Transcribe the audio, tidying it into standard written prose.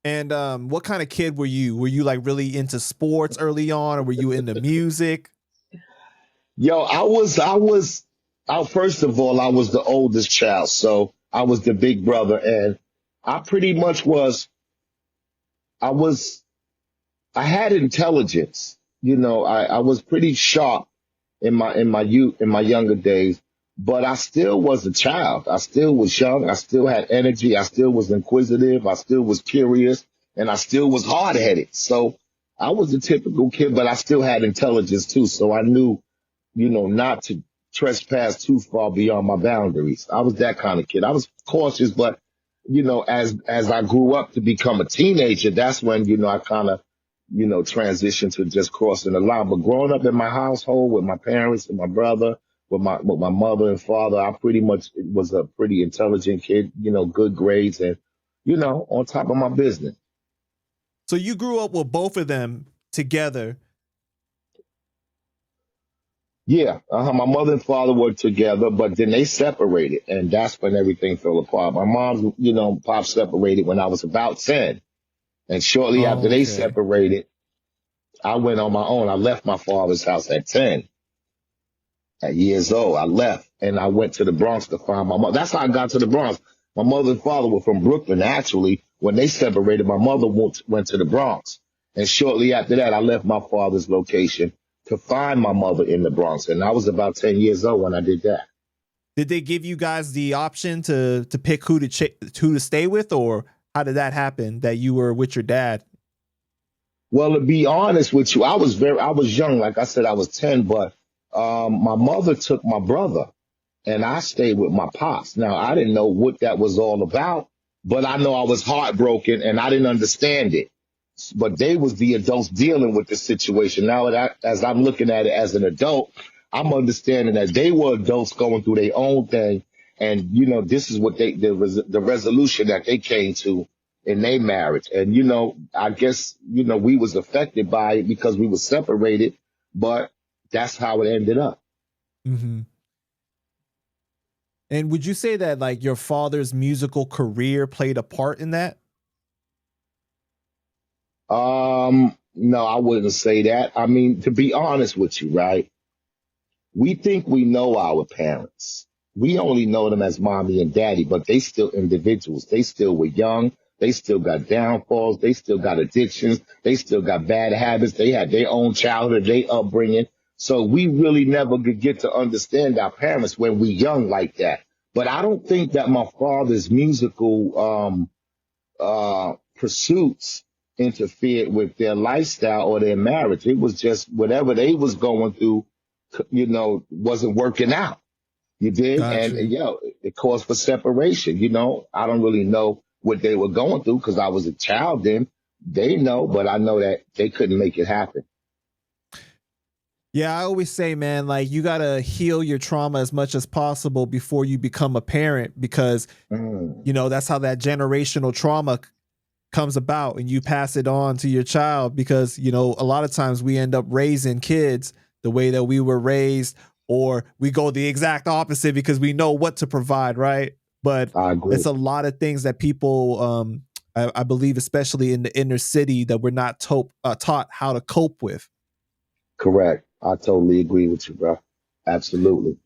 And what kind of kid were you? Were you like really into sports early on, or were you into music? Yo, first of all, I was the oldest child, so I was the big brother, and I pretty much I was, I had intelligence. I was pretty sharp in my younger days, but I still was a child. I still was young. I still had energy. I still was inquisitive. I still was curious, and I still was hard headed. So I was a typical kid, but I still had intelligence too. So I knew, not to trespass too far beyond my boundaries. I was that kind of kid. I was cautious, but as I grew up to become a teenager, that's when, I kind of, transitioned to just crossing the line. But growing up in my household with my parents and my brother, with my mother and father, I pretty much was a pretty intelligent kid, good grades and, on top of my business. So you grew up with both of them together. Yeah, my mother and father were together, but then they separated, and that's when everything fell apart. My mom, pop separated when I was about 10. And shortly after Oh, they okay. separated, I went on my own. I left my father's house at 10. At years old, I left and I went to the Bronx to find my mother. That's how I got to the Bronx. My mother and father were from Brooklyn. Actually, when they separated, my mother went to the Bronx. And shortly after that, I left my father's location to find my mother in the Bronx. And I was about 10 years old when I did that. Did they give you guys the option to pick who to stay with, or how did that happen that you were with your dad? Well, to be honest with you, I was young. Like I said, I was 10, but my mother took my brother and I stayed with my pops. Now, I didn't know what that was all about, but I know I was heartbroken and I didn't understand it. But they was the adults dealing with the situation. Now, as I'm looking at it as an adult, I'm understanding that they were adults going through their own thing. And, this is what the resolution that they came to in their marriage. And, I guess, we was affected by it because we were separated, but that's how it ended up. Mm-hmm. And would you say that like your father's musical career played a part in that? No, I wouldn't say that. I mean, to be honest with you, right? We think we know our parents. We only know them as mommy and daddy, but they still individuals. They still were young. They still got downfalls. They still got addictions. They still got bad habits. They had their own childhood, their upbringing. So we really never could get to understand our parents when we young like that. But I don't think that my father's musical pursuits interfered with their lifestyle or their marriage. It was just whatever they was going through, wasn't working out. You did? Got And, you. it caused for separation. I don't really know what they were going through because I was a child then. They know, but I know that they couldn't make it happen. Yeah, I always say, man, like you got to heal your trauma as much as possible before you become a parent because, Mm, that's how that generational trauma comes about and you pass it on to your child because, a lot of times we end up raising kids the way that we were raised or we go the exact opposite because we know what to provide, right? But I agree. it's a lot of things that people, I believe, especially in the inner city, that we're not taught how to cope with. Correct. I totally agree with you, bro. Absolutely.